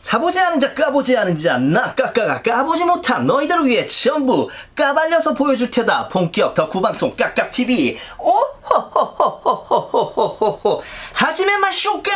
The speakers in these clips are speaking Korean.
사보지 않은 자 까보지 않은 자 나 까까가 까보지 못한 너희들을 위해 전부 까발려서 보여줄 테다. 본격 덕후 방송 까까TV. 오호호호호호호호호 하지메 마쇼까.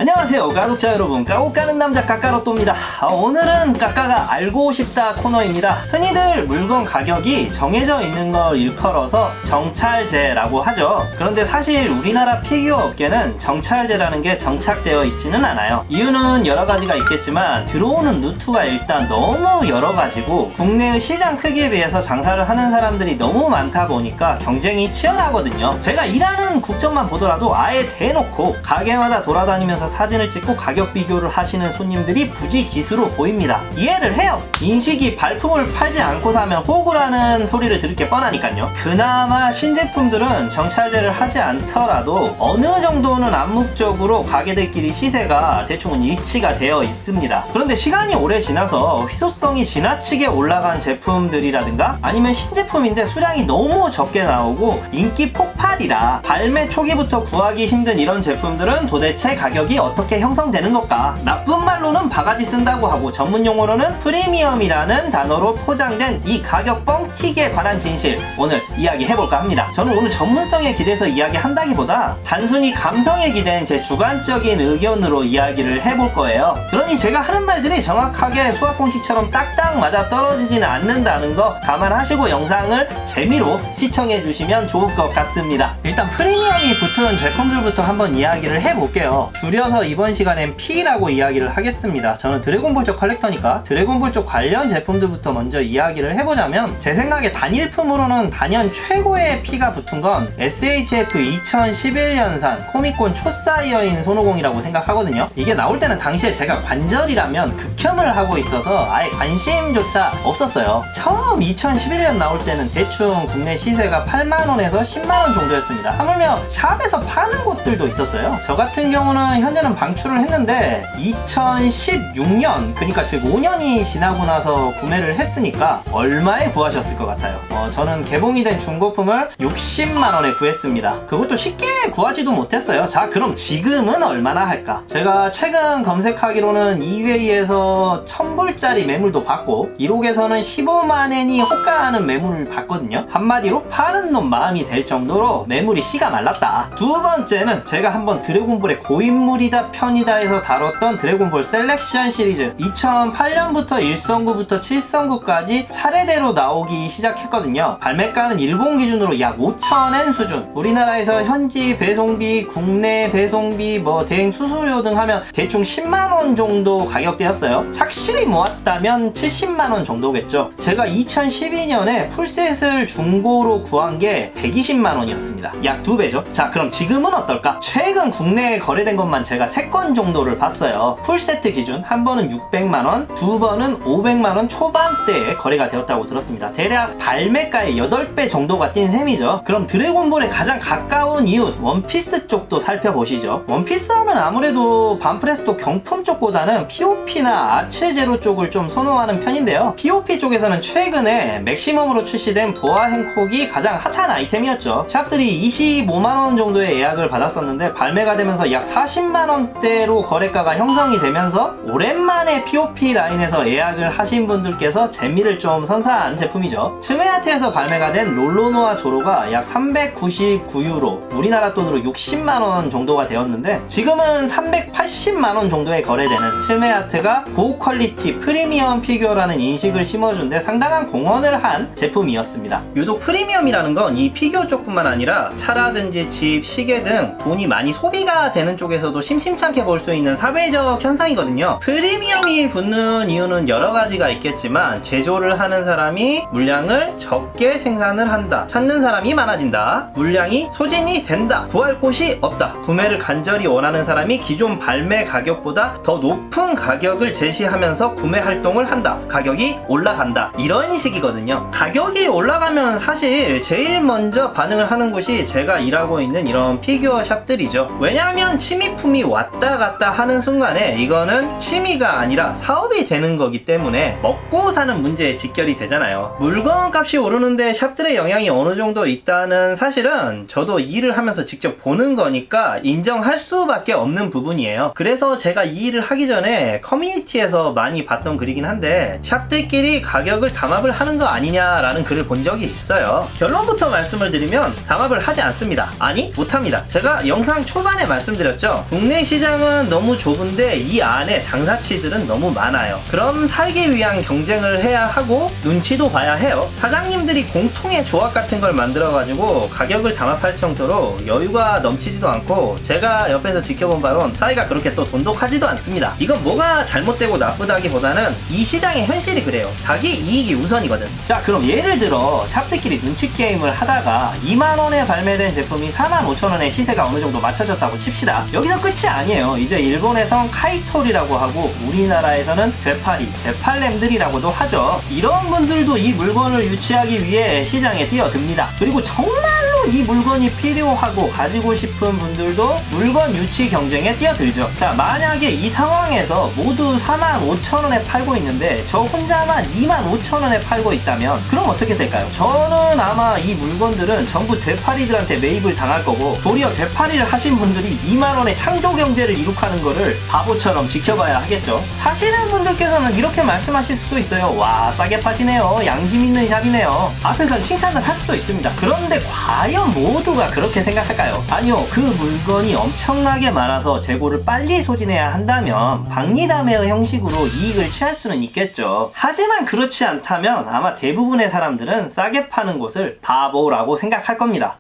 안녕하세요 까독자 여러분, 까고까는 남자 까까로또입니다. 오늘은 까까가 알고 싶다 코너입니다. 흔히들 물건 가격이 정해져 있는 걸 일컬어서 정찰제라고 하죠. 그런데 사실 우리나라 피규어 업계는 정찰제라는 게 정착되어 있지는 않아요. 이유는 여러 가지가 있겠지만 들어오는 루트가 일단 너무 여러 가지고 국내의 시장 크기에 비해서 장사를 하는 사람들이 너무 많다 보니까 경쟁이 치열하거든요. 제가 일하는 국정만 보더라도 아예 대놓고 가게마다 돌아다니면서 사진을 찍고 가격 비교를 하시는 손님들이 부지기수로 보입니다. 이해를 해요. 인식이 발품을 팔지 않고 사면 호구라는 소리를 들을 게 뻔하니까요. 그나마 신제품들은 정찰제를 하지 않더라도 어느 정도는 암묵적으로 가게들끼리 시세가 대충은 일치가 되어 있습니다. 그런데 시간이 오래 지나서 희소성이 지나치게 올라간 제품들이라든가 아니면 신제품인데 수량이 너무 적게 나오고 인기 폭발이라 발매 초기부터 구하기 힘든 이런 제품들은 도대체 가격이 어떻게 형성되는 걸까? 나쁜 말로는 바가지 쓴다고 하고 전문 용어로는 프리미엄이라는 단어로 포장된 이 가격 뻥튀기에 관한 진실 오늘 이야기해볼까 합니다. 저는 오늘 전문성에 기대서 이야기한다기보다 단순히 감성에 기댄 제 주관적인 의견으로 이야기를 해볼 거예요. 그러니 제가 하는 말들이 정확하게 수학 공식처럼 딱딱 맞아 떨어지지는 않는다는 거 감안하시고 영상을 재미로 시청해 주시면 좋을 것 같습니다. 일단 프리미엄이 붙은 제품들부터 한번 이야기를 해볼게요. 줄여서 이번 시간엔 P라고 이야기를 하겠습니다. 저는 드래곤볼 쪽 컬렉터니까 드래곤볼 쪽 관련 제품들부터 먼저 이야기를 해보자면 제 생각에 단일품으로는 단연 최고의 P가 붙은 건 SHF 2011년산 코미콘 초사이어인 손오공이라고 생각하거든요. 이게 나올 때는 당시에 제가 관절이라면 극혐을 하고 있어서 아예 관심조차 없었어요. 처음 2011년 나올 때는 대충 국내 시세가 8만원에서 10만원 정도였습니다. 하물며 샵에서 파는 곳들도 있었어요. 저 같은 경우는 현재는 방출을 했는데 2016년 그러니까 즉 5년이 지나고 나서 구매를 했으니까 얼마에 구하셨을 것 같아요? 저는 개봉이 된 중고품을 60만원에 구했습니다. 그것도 쉽게 구하지도 못했어요. 자, 그럼 지금은 얼마나 할까? 제가 최근 검색하기로는 이베이에서 1000불짜리 매물도 받고 1옥에서는 15만엔이 호가하는 매물을 봤거든요. 한마디로 파는 놈 마음이 될 정도로 매물이 희가 말랐다. 두 번째는 제가 한번 드래곤볼의 고인물이다 편이다에서 다뤘던 드래곤볼 셀렉션 시리즈 2008년부터 1성구부터 7성구까지 차례대로 나오기 시작했거든요. 발매가는 일본 기준으로 약 5,000엔 수준. 우리나라에서 현지 배송비, 국내 배송비, 대행 수수료 등 하면 대충 10만원 정도 가격대였어요. 착실히 모았다면 70만원 정도겠죠. 제가 2012년에 풀셋을 중고로 구한 게 120만원이었습니다. 약 2배죠. 자, 그럼 지금은 어떨까? 최근 국내에 거래된 것만 제가 3건 정도를 봤어요. 풀세트 기준 한 번은 600만원, 두 번은 500만원 초반대에 거래가 되었다고 들었습니다. 대략 발매가의 8배 정도가 뛴 셈이죠. 그럼 드래곤볼에 가장 가까운 이웃 원피스 쪽도 살펴보시죠. 원피스 하면 아무래도 반프레스토 경품 쪽보다는 POP나 아츠제로 쪽을 좀 선호하는 편인데요. POP 쪽에서는 최근에 맥시멈으로 출시된 보아 행콕이 가장 핫한 아이템이었죠. 샵들이 25만원 정도의 예약을 받았었는데 발매가 되면서 약 40만원대로 거래가가 형성이 되면서 오랜만에 POP 라인에서 예약을 하신 분들께서 재미를 좀 선사한 제품이죠. 츠메아트에서 발매가 된 롤로노아 조로가 약 399유로, 우리나라 돈으로 60만원 정도가 되었는데 지금은 380만원 정도에 거래되는 츠메아트가 고퀄리티 프리미엄 피규어라는 인식을 심어준 데 상당한 공헌을 한 제품이었습니다. 유독 프리미엄이라는 건 이 피규어 쪽뿐만 아니라 차라든지 집, 시계 등 돈이 많이 소비가 되는 쪽에서도 심심찮게 볼 수 있는 사회적 현상이거든요. 프리미엄이 붙는 이유는 여러 가지가 있겠지만 제조를 하는 사람이 물량을 적게 생산을 한다. 찾는 사람이 많아진다. 물량이 소진이 된다. 구할 곳이 없다. 구매를 간절히 원하는 사람이 기존 발매 가격보다 더 높은 가격을 제시하면서 구매 활동을 한다. 가격이 올라간다. 이런 식이거든요. 가격이 올라가면 사실 제일 먼저 반응을 하는 곳이 제가 일하고 있는 이런 피규어 샵들이죠. 왜냐하면 취미품이 왔다 갔다 하는 순간에 이거는 취미가 아니라 사업이 되는 거기 때문에 먹고 사는 문제에 직결이 되잖아요. 물건 값이 오르는데 샵들의 영향이 어느 정도 있다는 사실은 저도 이 일을 하면서 직접 보는 거니까 인정할 수밖에 없는 부분이에요. 그래서 제가 이 일을 하기 전에 커뮤니티에서 많이 봤던 글이긴 한데 샵들끼리 가격을 담합을 하는 거 아니냐라는 글을 본 적이 있어요. 결론부터 말씀을 드리면 담합을 하지 않습니다. 아니, 못합니다. 제가 영상 초반에 말씀드렸죠. 국내 시장은 너무 좁은데 이 안에 장사치들은 너무 많아요. 그럼 살기 위한 경쟁을 해야 하고 눈치도 봐야 해요. 사장님들이 공통의 조합 같은 걸 만들어가지고 가격을 담합할 정도로 여유가 넘치지도 않고 제가 옆에서 지켜본 바론 사이가 그렇게 또 돈독하지도 않습니다. 이건 뭐가 잘못되고 나쁘다기보다는 이 시장의 현실이 그래요. 자기 이익이 우선이거든. 자, 그럼 예를 들어 샵들끼리 눈치 게임을 하다가 2만원에 발매된 제품이 45,000원에 시세가 어느 정도 맞춰졌다고 칩시다. 여기서 끝이 아니에요. 이제 일본에선 카이토리라고 하고 우리나라에서는 되파리, 되팔렘들이라고도 하죠. 이런 분들도 이 물건을 유치하기 위해 시장에 뛰어듭니다. 그리고 정말로 이 물건이 필요하고 가지고 싶은 분들도 물건 유치 경쟁에 뛰어들죠. 자, 만약에 이 상황에서 모두 45,000원에 팔고 있는데 저 혼자만 25,000원에 팔고 있다면 그럼 어떻게 될까요? 저는 아마 이 물건들은 전부 되파리들한테 매입을 당할 거고 도리어 되파리를 하신 분들이 2만원의 창조 경제를 이룩하는 거를 바보처럼 지켜봐야 하겠죠. 사시는 분들께서는 이렇게 말씀하실 수도 있어요. 와, 싸게 파시네요. 양심 있는 샵이네요. 앞에선 칭찬을 할 수도 있습니다. 그런데 과연 모두가 그렇게 생각할까요? 아니요, 그 물건이 엄청나게 많아서 재고를 빨리 소진해야 한다면 박리담회의 형식으로 이익을 취할 수는 있겠죠. 하지만 그렇지 않다면 아마 대부분의 사람들은 싸게 파는 곳을 바보라고 생각할 겁니다.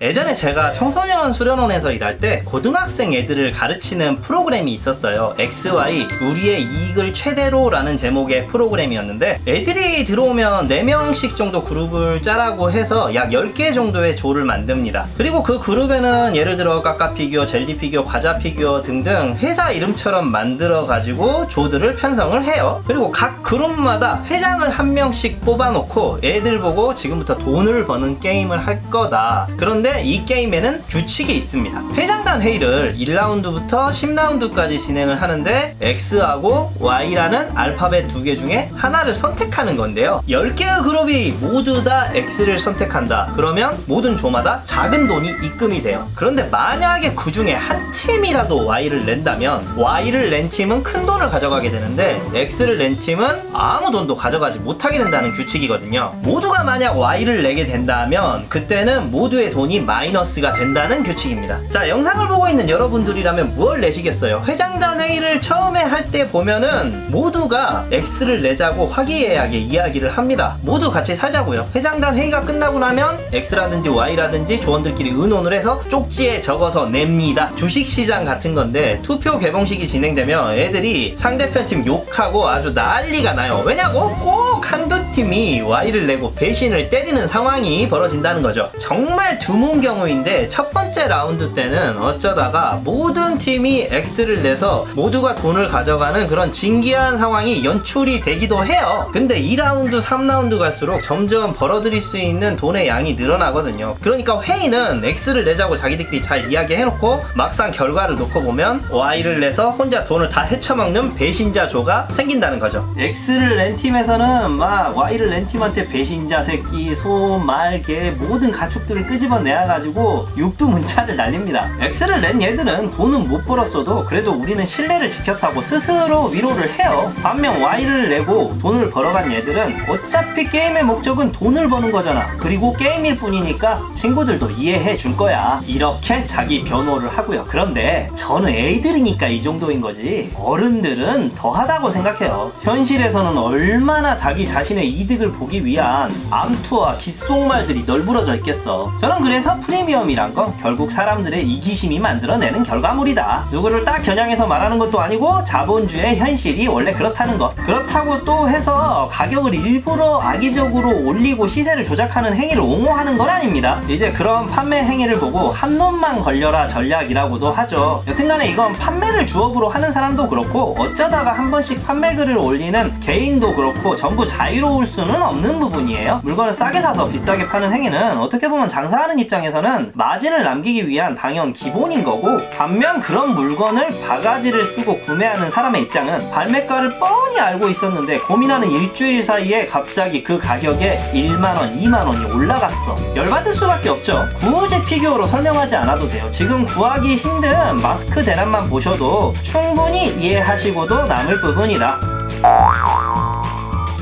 예전에 제가 청소년 수련원에서 일할 때 고등학생 애들을 가르치는 프로그램이 있었어요. XY 우리의 이익을 최대로 라는 제목의 프로그램이었는데 애들이 들어오면 4명씩 정도 그룹을 짜라고 해서 약 10개 정도의 조를 만듭니다. 그리고 그 그룹에는 예를 들어 까까피규어, 젤리피규어, 과자피규어 등등 회사 이름처럼 만들어 가지고 조들을 편성을 해요. 그리고 각 그룹마다 회장을 한 명씩 뽑아놓고 애들 보고 지금부터 돈을 버는 게임을 할 거다. 그런데 이 게임에는 규칙이 있습니다. 회장단 회의를 1라운드부터 10라운드까지 진행을 하는데 X하고 Y라는 알파벳 2개 중에 하나를 선택하는 건데요. 10개의 그룹이 모두 다 X를 선택한다. 그러면 모든 조마다 작은 돈이 입금이 돼요. 그런데 만약에 그 중에 한 팀이라도 Y를 낸다면 Y를 낸 팀은 큰 돈을 가져가게 되는데 X를 낸 팀은 아무 돈도 가져가지 못하게 된다는 규칙이거든요. 모두가 만약 Y를 내게 된다면 그때는 모두의 돈이 마이너스가 된다는 규칙입니다. 자, 영상을 보고 있는 여러분들이라면 무엇을 내시겠어요? 회장단 회의를 처음에 할 때 보면은 모두가 X를 내자고 화기애애하게 이야기를 합니다. 모두 같이 살자고요. 회장단 회의가 끝나고 나면 X라든지 Y라든지 조원들끼리 의논을 해서 쪽지에 적어서 냅니다. 주식시장 같은 건데 투표 개봉식이 진행되면 애들이 상대편 팀 욕하고 아주 난리가 나요. 왜냐고? 꼭 한두 팀이 Y를 내고 배신을 때리는 상황이 벌어진다는 거죠. 정말 드문 경우인데 첫 번째 라운드 때는 어쩌다가 모든 팀이 X를 내서 모두가 돈을 가져가는 그런 진기한 상황이 연출이 되기도 해요. 근데 2라운드, 3라운드 갈수록 점점 벌어들일 수 있는 돈의 양이 늘어나거든요. 그러니까 회의는 X를 내자고 자기들끼리 잘 이야기해놓고 막상 결과를 놓고 보면 Y를 내서 혼자 돈을 다 헤쳐먹는 배신자 조가 생긴다는 거죠. X를 낸 팀에서는 막 Y를 낸 팀한테 배신자 새끼, 소, 말, 개 모든 가축들을 끄집어내가지고 육두문자를 날립니다. X를 낸 얘들은 돈은 못 벌었어도 그래도 우리는 신뢰를 지켰다고 스스로 위로를 해요. 반면 Y를 내고 돈을 벌어간 얘들은 어차피 게임의 목적은 돈을 버는 거잖아. 그리고 게임일 뿐이니까 친구들도 이해해 줄 거야. 이렇게 자기 변호를 하고요. 그런데 저는 애들이니까 이 정도인 거지 어른들은 더하다고 생각해요. 현실에서는 얼마나 자기 자신의 이득을 보기 위한 암투와 귓속말들이 널브러져 있겠어. 저는 그래서 프리미엄이란 건 결국 사람들의 이기심이 만들어내는 결과물이다. 누구를 딱 겨냥해서 말하는 것도 아니고 자본주의 현실이 원래 그렇다는 것. 그렇다고 또 해서 가격을 일부러 악의적으로 올리고 시세를 조작하는 행위를 옹호하는 건 아닙니다. 이제 그런 판매 행위를 보고 한 놈만 걸려라 전략이라고도 하죠. 여튼간에 이건 판매를 주업으로 하는 사람도 그렇고 어쩌다가 한 번씩 판매글을 올리는 개인도 그렇고 전부 자유로울 수는 없는 부분이에요. 물건을 싸게 사서 비싸게 파는 행위는 어떻게 보면 장사하는 입장에서는 마진을 남기기 위한 당연 기본인 거고, 반면 그런 물건을 바가지를 쓰고 구매하는 사람의 입장은 발매가를 뻔히 알고 있었는데 고민하는 일주일 사이에 갑자기 그 가격에 1만원, 2만원이 올라갔어. 열받을 수밖에 없죠. 굳이 피규어로 설명하지 않아도 돼요. 지금 구하기 힘든 마스크 대란만 보셔도 충분히 이해하시고도 남을 부분이다.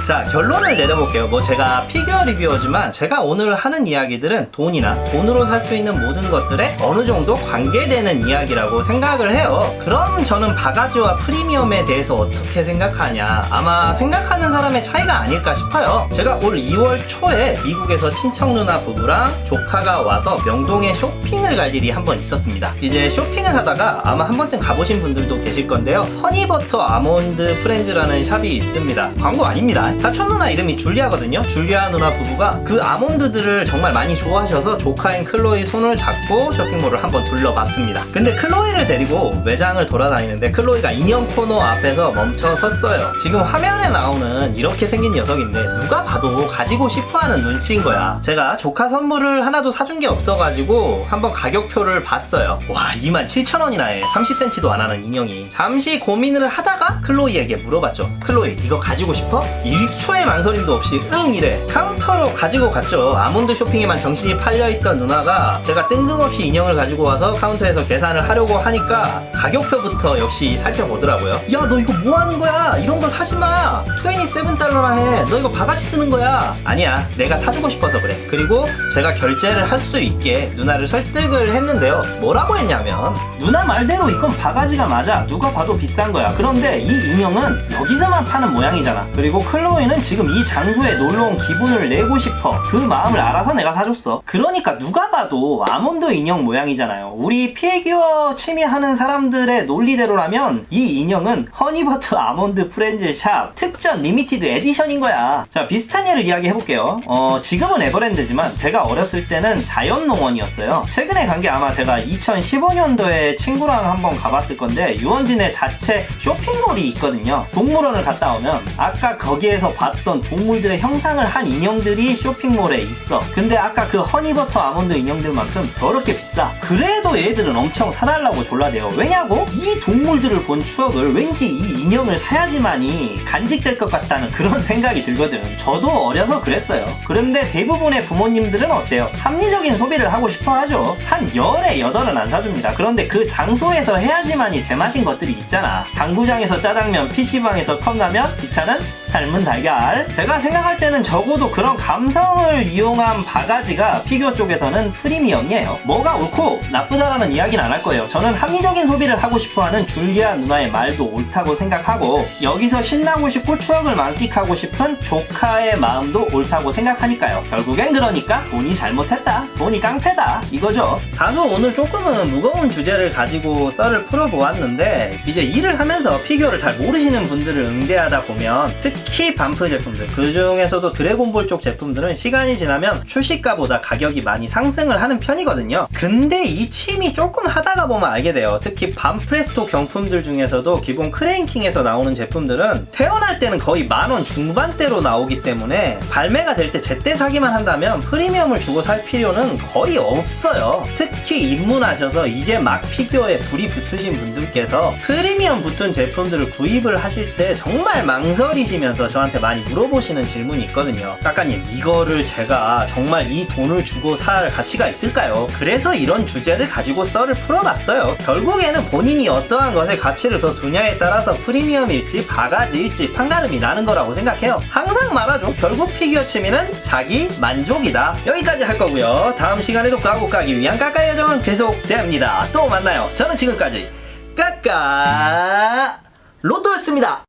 자, 결론을 내려볼게요. 뭐 제가 피규어 리뷰어지만 제가 오늘 하는 이야기들은 돈이나 돈으로 살 수 있는 모든 것들에 어느 정도 관계되는 이야기라고 생각을 해요. 그럼 저는 바가지와 프리미엄에 대해서 어떻게 생각하냐, 아마 생각하는 사람의 차이가 아닐까 싶어요. 제가 올 2월 초에 미국에서 친척 누나 부부랑 조카가 와서 명동에 쇼핑을 갈 일이 한번 있었습니다. 이제 쇼핑을 하다가 아마 한 번쯤 가보신 분들도 계실 건데요, 허니버터 아몬드 프렌즈라는 샵이 있습니다. 광고 아닙니다. 사촌 누나 이름이 줄리아거든요. 줄리아 누나 부부가 그 아몬드들을 정말 많이 좋아하셔서 조카인 클로이 손을 잡고 쇼핑몰을 한번 둘러봤습니다. 근데 클로이를 데리고 매장을 돌아다니는데 클로이가 인형 코너 앞에서 멈춰 섰어요. 지금 화면에 나오는 이렇게 생긴 녀석인데 누가 봐도 가지고 싶어하는 눈치인 거야. 제가 조카 선물을 하나도 사준 게 없어가지고 한번 가격표를 봤어요. 와, 27,000원이나 해. 30cm도 안 하는 인형이. 잠시 고민을 하다가 클로이에게 물어봤죠. 클로이, 이거 가지고 싶어? 1초의 망설임도 없이 응 이래. 카운터로 가지고 갔죠. 아몬드 쇼핑에만 정신이 팔려있던 누나가 제가 뜬금없이 인형을 가지고 와서 카운터에서 계산을 하려고 하니까 가격표부터 역시 살펴보더라고요. 야, 너 이거 뭐 하는 거야? 이런 거 사지마. $27나 해. 너 이거 바가지 쓰는 거야. 아니야, 내가 사주고 싶어서 그래. 그리고 제가 결제를 할 수 있게 누나를 설득을 했는데요. 뭐라고 했냐면, 누나 말대로 이건 바가지가 맞아. 누가 봐도 비싼 거야. 그런데 이 인형은 여기서만 파는 모양이잖아. 그리고 클로이는 지금 이 장소에 놀러온 기분을 내고 싶어. 그 마음을 알아서 내가 사줬어. 그러니까 누가 봐도 아몬드 인형 모양이잖아요. 우리 피규어 취미하는 사람들의 논리대로라면 이 인형은 허니버터 아몬드 프렌즈 샵 특전 리미티드 에디션인 거야. 자, 비슷한 예를 이야기해볼게요. 지금은 에버랜드지만 제가 어렸을 때는 자연농원이었어요. 최근에 간 게 아마 제가 2015년도에 친구랑 한번 가봤을 건데, 유원진에 자체 쇼핑몰이 있거든요. 동물원을 갔다 오면 아까 거기에서 봤던 동물들의 형상을 한 인형들이 쇼핑몰에 있어. 근데 아까 그 허니버터 아몬드 인형들만큼 더럽게 비싸. 그래도 얘들은 엄청 사달라고 졸라대요. 왜냐고? 이 동물들을 본 추억을 왠지 이 인형을 사야지만이 간직될 것 같다는 그런 생각이 들거든. 저도 어려서 그랬어요. 그런데 대부분의 부모님들은 어때요? 합리적인 소비를 하고 싶어 하죠. 한 열에 8은 안 사줍니다. 그런데 그 장소에서 해야지만이 제맛인 것들이 있잖아. 당구장에서 짜장면, PC방에서 컵라면, 기차는 삶은 달걀. 제가 생각할 때는 적어도 그런 감성을 이용한 바가지가 피규어 쪽에서는 프리미엄이에요. 뭐가 옳고 나쁘다라는 이야기는 안 할 거예요. 저는 합리적인 소비를 하고 싶어하는 줄리아 누나의 말도 옳다고 생각하고, 여기서 신나고 싶고 추억을 만끽하고 싶은 조카의 마음도 옳다고 생각하니까요. 결국엔 그러니까 돈이 잘못했다, 돈이 깡패다, 이거죠. 다소 오늘 조금은 무거운 주제를 가지고 썰을 풀어보았는데, 이제 일을 하면서 피규어를 잘 모르시는 분들을 응대하다 보면 특히 반프 제품들, 그 중에서도 드래곤볼 쪽 제품들은 시간이 지나면 출시가보다 가격이 많이 상승을 하는 편이거든요. 근데 이 침이 조금 하다가 보면 알게 돼요. 특히 반프레스토 경품들 중에서도 기본 크레인킹에서 나오는 제품들은 태어날 때는 거의 10,000원 중반대로 나오기 때문에 발매가 될 때 제때 사기만 한다면 프리미엄을 주고 살 필요는 거의 없어요. 특히 입문하셔서 이제 막 피규어에 불이 붙으신 분들께서 프리미엄 붙은 제품들을 구입을 하실 때 정말 망설이시면서 저한테 많이 물어보시는 질문이 있거든요. 까까님, 이거를 제가 정말 이 돈을 주고 살 가치가 있을까요? 그래서 이런 주제를 가지고 썰을 풀어봤어요. 결국에는 본인이 어떠한 것에 가치를 더 두냐에 따라서 프리미엄일지 바가지일지 판가름이 나는 거라고 생각해요. 항상 말하죠. 결국 피규어 취미는 자기 만족이다. 여기까지 할 거고요. 다음 시간에도 까고 까기 위한 까까 여정은 계속됩니다. 또 만나요. 저는 지금까지 까까 로또였습니다.